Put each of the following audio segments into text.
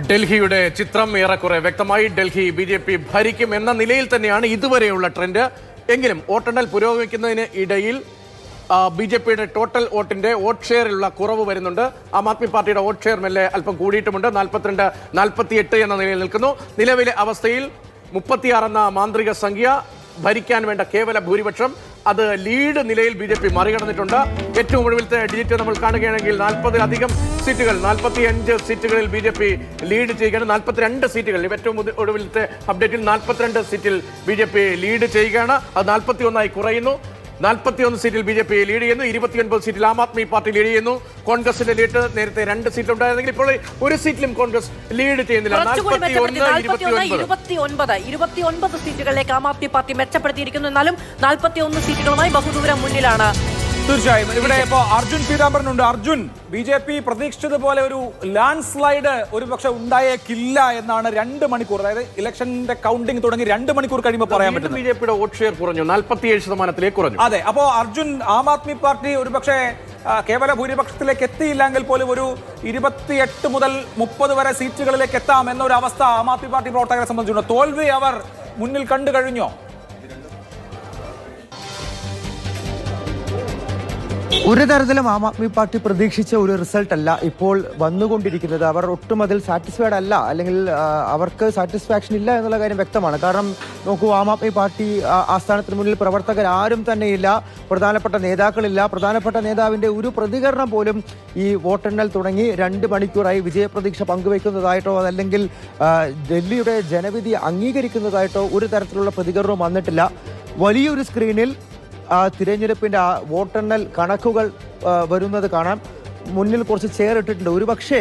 ഡൽഹിയുടെ ചിത്രം ഏറെക്കുറെ വ്യക്തമായി. ഡൽഹി ബി.ജെ.പി. ഭരിക്കും എന്ന നിലയിൽ തന്നെയാണ് ഇതുവരെയുള്ള ട്രെൻഡ്. എങ്കിലും വോട്ടെണ്ണൽ പുരോഗമിക്കുന്നതിന് ഇടയിൽ ബി.ജെ.പിയുടെ ടോട്ടൽ വോട്ടിന്റെ വോട്ട് ഷെയറിലുള്ള കുറവ് വരുന്നുണ്ട്. ആം ആദ്മി പാർട്ടിയുടെ വോട്ട് ഷെയർ മെല്ലെ അല്പം കൂടിയിട്ടുമുണ്ട്. 42-48 എന്ന നിലയിൽ നിൽക്കുന്നു. നിലവിലെ അവസ്ഥയിൽ 36 എന്ന മാന്ത്രിക സംഖ്യ, ഭരിക്കാൻ വേണ്ട കേവല ഭൂരിപക്ഷം, അത് ലീഡ് നിലയിൽ ബി.ജെ.പി. മറികടന്നിട്ടുണ്ട്. ഏറ്റവും ഒടുവിലത്തെ ഡിജിറ്റ് നമ്മൾ കാണുകയാണെങ്കിൽ 40-ലധികം സീറ്റുകൾ, 45 സീറ്റുകളിൽ ബി.ജെ.പി. ലീഡ് ചെയ്യുകയാണ്. 42 സീറ്റുകൾ, ഏറ്റവും ഒടുവിലത്തെ അപ്ഡേറ്റിൽ 42 സീറ്റിൽ ബി.ജെ.പി. ലീഡ് ചെയ്യുകയാണ്. അത് 41 കുറയുന്നു. 41 സീറ്റിൽ ബി.ജെ.പി. ലീഡ് ചെയ്യുന്നു. 29 സീറ്റിൽ ആം ആദ്മി പാർട്ടി ലീഡ് ചെയ്യുന്നു. കോൺഗ്രസിന്റെ ലീഡ് നേരത്തെ 2 സീറ്റ് ഉണ്ടായിരുന്നെങ്കിൽ ഇപ്പോൾ ഒരു സീറ്റിലും കോൺഗ്രസ് ലീഡ് ചെയ്യുന്നില്ല. 29 സീറ്റുകളിലേക്ക് ആം ആദ്മി പാർട്ടി മെച്ചപ്പെടുത്തിയിരിക്കുന്നു. എന്നാലും 41 സീറ്റുകളുമായി ബഹുദൂരം മുന്നിലാണ്. തീർച്ചയായും ഇവിടെ ഇപ്പോ അർജുൻ പീതാംബരനുണ്ട്. അർജുൻ, ബി.ജെ.പി. പ്രതീക്ഷിച്ചതുപോലെ ഒരു ലാൻഡ് സ്ലൈഡ് ഒരു പക്ഷെ ഉണ്ടായേക്കില്ല എന്നാണ് 2 മണിക്കൂർ, അതായത് ഇലക്ഷന്റെ കൗണ്ടിംഗ് തുടങ്ങി 2 മണിക്കൂർ കഴിയുമ്പോൾ പറയാൻ പറ്റും. ബി.ജെ.പിയുടെ വോട്ട് ഷെയർ കുറഞ്ഞു, 47% കുറഞ്ഞു. അതെ, അപ്പോ അർജുൻ, ആം ആദ്മി പാർട്ടി ഒരു പക്ഷേ കേവല ഭൂരിപക്ഷത്തിലേക്ക് എത്തിയില്ലെങ്കിൽ പോലും ഒരു 28 മുതൽ 30 വരെ സീറ്റുകളിലേക്ക് എത്താം എന്നൊരു അവസ്ഥ ആം ആദ്മി പാർട്ടി പ്രവർത്തകരെ സംബന്ധിച്ചുണ്ട്. തോൽവി അവർ മുന്നിൽ കണ്ടു കഴിഞ്ഞോ? ഒരു തരത്തിലും ആം ആദ്മി പാർട്ടി പ്രതീക്ഷിച്ച ഒരു റിസൾട്ട് അല്ല ഇപ്പോൾ വന്നുകൊണ്ടിരിക്കുന്നത്. അവർ ഒട്ടും അതിൽ സാറ്റിസ്ഫൈഡ് അല്ല, അല്ലെങ്കിൽ അവർക്ക് സാറ്റിസ്ഫാക്ഷൻ ഇല്ല എന്നുള്ള കാര്യം വ്യക്തമാണ്. കാരണം നോക്കൂ, ആം ആദ്മി പാർട്ടി ആസ്ഥാനത്തിന് മുന്നിൽ പ്രവർത്തകർ ആരും തന്നെയില്ല, പ്രധാനപ്പെട്ട നേതാക്കളില്ല. പ്രധാനപ്പെട്ട നേതാവിൻ്റെ ഒരു പ്രതികരണം പോലും ഈ വോട്ടെണ്ണൽ തുടങ്ങി 2 മണിക്കൂറായി വിജയപ്രതീക്ഷ പങ്കുവയ്ക്കുന്നതായിട്ടോ അതല്ലെങ്കിൽ ഡൽഹിയുടെ ജനവിധി അംഗീകരിക്കുന്നതായിട്ടോ ഒരു തരത്തിലുള്ള പ്രതികരണവും വന്നിട്ടില്ല. വലിയൊരു സ്ക്രീനിൽ തിരഞ്ഞെടുപ്പിൻ്റെ വോട്ടെണ്ണൽ കണക്കുകൾ വരുന്നത് കാണാം. മുന്നിൽ കുറച്ച് ചെയർ ഇട്ടിട്ടുണ്ട്. ഒരു പക്ഷേ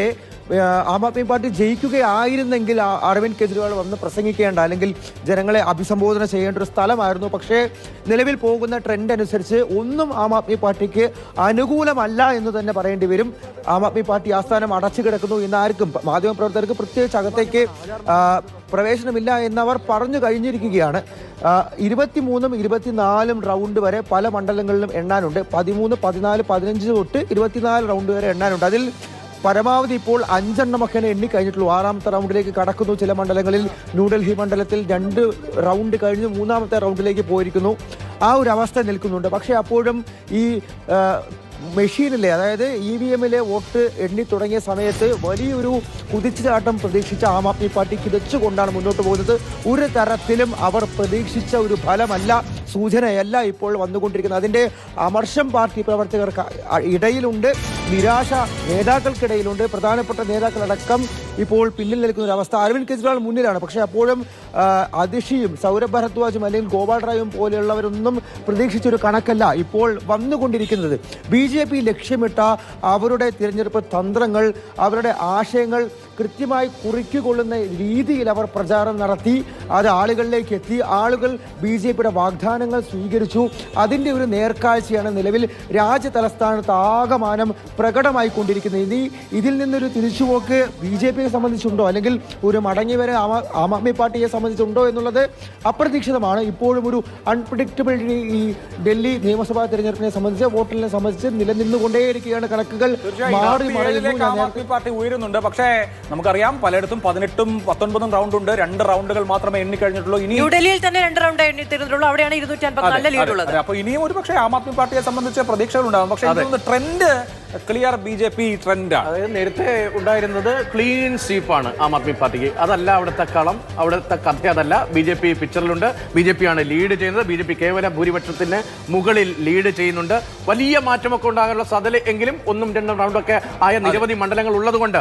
ആം ആദ്മി പാർട്ടി ജയിക്കുകയായിരുന്നെങ്കിൽ അരവിന്ദ് കെജ്രിവാൾ വന്ന് പ്രസംഗിക്കേണ്ട, അല്ലെങ്കിൽ ജനങ്ങളെ അഭിസംബോധന ചെയ്യേണ്ട ഒരു സ്ഥലമായിരുന്നു. പക്ഷേ നിലവിൽ പോകുന്ന ട്രെൻഡ് അനുസരിച്ച് ഒന്നും ആം ആദ്മി പാർട്ടിക്ക് അനുകൂലമല്ല എന്ന് തന്നെ പറയേണ്ടി വരും. ആം ആദ്മി പാർട്ടി ആസ്ഥാനം അടച്ചു കിടക്കുന്നു എന്നാർക്കും, മാധ്യമപ്രവർത്തകർക്ക് പ്രത്യേകിച്ച് അകത്തേക്ക് പ്രവേശനമില്ല എന്നവർ പറഞ്ഞു കഴിഞ്ഞിരിക്കുകയാണ്. 23ഉം 24ഉം റൗണ്ട് വരെ പല മണ്ഡലങ്ങളിലും എണ്ണാനുണ്ട്. 13, 14, 15 തൊട്ട് 24 റൗണ്ട് വരെ എണ്ണാനുണ്ട്. അതിൽ പരമാവധി ഇപ്പോൾ 5 എണ്ണമൊക്കെയാണ് എണ്ണിക്കഴിഞ്ഞിട്ടുള്ളൂ. 6ാമത്തെ റൗണ്ടിലേക്ക് കടക്കുന്നു. ചില മണ്ഡലങ്ങളിൽ ന്യൂഡൽഹി മണ്ഡലത്തിൽ 2 റൗണ്ട് കഴിഞ്ഞ് 3ാമത്തെ റൗണ്ടിലേക്ക് പോയിരിക്കുന്നു. ആ ഒരു അവസ്ഥ നിൽക്കുന്നുണ്ട്. പക്ഷേ അപ്പോഴും ഈ മെഷീനിലെ, അതായത് EVM-ലെ വോട്ട് എണ്ണി തുടങ്ങിയ സമയത്ത് വലിയൊരു കുതിച്ചുചാട്ടം പ്രതീക്ഷിച്ച ആം ആദ്മി പാർട്ടി കിതച്ചുകൊണ്ടാണ് മുന്നോട്ട് പോകുന്നത്. ഒരു തരത്തിലും അവർ പ്രതീക്ഷിച്ച ഒരു ഫലമല്ല, സൂചനയല്ല ഇപ്പോൾ വന്നുകൊണ്ടിരിക്കുന്നത്. അതിൻ്റെ അമർഷം പാർട്ടി പ്രവർത്തകർക്ക് ഇടയിലുണ്ട്, നിരാശ നേതാക്കൾക്കിടയിലുണ്ട്. പ്രധാനപ്പെട്ട നേതാക്കളടക്കം ഇപ്പോൾ പിന്നിൽ നിൽക്കുന്ന ഒരു അവസ്ഥ. അരവിന്ദ് കെജ്രിവാൾ മുന്നിലാണ്. പക്ഷേ അപ്പോഴും അതിഷിയും സൗരഭ് ഭരദ്വാജും അല്ലെങ്കിൽ ഗോപാൽ റായും പോലെയുള്ളവരൊന്നും പ്രതീക്ഷിച്ചൊരു കണക്കല്ല ഇപ്പോൾ വന്നുകൊണ്ടിരിക്കുന്നത്. ബി.ജെ.പി. ലക്ഷ്യമിട്ട അവരുടെ തിരഞ്ഞെടുപ്പ് തന്ത്രങ്ങൾ, അവരുടെ ആശയങ്ങൾ കൃത്യമായി കുറിക്കൊള്ളുന്ന രീതിയിൽ അവർ പ്രചാരണം നടത്തി. അത് ആളുകളിലേക്ക് എത്തി. ആളുകൾ ബി.ജെ.പിയുടെ വാഗ്ദാനങ്ങൾ സ്വീകരിച്ചു. അതിൻ്റെ ഒരു നേർക്കാഴ്ചയാണ് നിലവിൽ രാജ്യതലസ്ഥാനത്ത് ആകമാനം പ്രകടമായിക്കൊണ്ടിരിക്കുന്നത്. ഇനി ഇതിൽ നിന്നൊരു തിരിച്ചുപോക്ക് ബി.ജെ.പിയെ സംബന്ധിച്ചുണ്ടോ, അല്ലെങ്കിൽ ഒരു മടങ്ങിവരെ ആം ആദ്മി പാർട്ടിയെ സംബന്ധിച്ചുണ്ടോ എന്നുള്ളത് അപ്രതീക്ഷിതമാണ്. ഇപ്പോഴും ഒരു അൺപ്രഡിക്റ്റബിലിറ്റി ഈ ഡൽഹി നിയമസഭാ തെരഞ്ഞെടുപ്പിനെ സംബന്ധിച്ച്, വോട്ടെണ്ണലിനെ സംബന്ധിച്ച് നിലനിന്നുകൊണ്ടേയിരിക്കുകയാണ്. കണക്കുകൾ മാറി മറിയുന്നു. പാർട്ടി ഉയരുന്നുണ്ട്. പക്ഷേ നമുക്കറിയാം, പലയിടത്തും 18ഉം 19ഉം റൗണ്ട് ഉണ്ട്. 2 റൗണ്ടുകൾ മാത്രമേ എണ്ണിക്കഴിഞ്ഞിട്ടുള്ളൂ. ഇനി ന്യൂഡൽഹിയിൽ തന്നെ 2 റൗണ്ട് എണ്ണിത്തീർന്നിട്ടുള്ളൂ. അവിടെയാണ് 254 ലീഡുള്ളത്. അപ്പൊ ഇനിയും ഒരു പക്ഷേ ആം ആദ്മി പാർട്ടിയെ സംബന്ധിച്ച് പ്രതീക്ഷകൾ ഉണ്ടാകും. പക്ഷേ ട്രെൻഡ് ക്ലിയർ ബി.ജെ.പി. ട്രെൻഡാണ്. അതായത് നേരത്തെ ഉണ്ടായിരുന്നത് ക്ലീൻ സ്വീപ്പാണ് ആം ആദ്മി പാർട്ടിക്ക്. അതല്ല അവിടുത്തെ കളം, അവിടുത്തെ കഥ അതല്ല. ബി.ജെ.പി. പിക്ചറിലുണ്ട്. ബി.ജെ.പി. ആണ് ലീഡ് ചെയ്യുന്നത്. ബി.ജെ.പി. കേവല ഭൂരിപക്ഷത്തിന് മുകളിൽ ലീഡ് ചെയ്യുന്നുണ്ട്. വലിയ മാറ്റമൊക്കെ ഉണ്ടാകാനുള്ള സാധ്യത എങ്കിലും 1ഉം 2ഉം റൗണ്ടൊക്കെ ആയ നിരവധി മണ്ഡലങ്ങൾ ഉള്ളതുകൊണ്ട്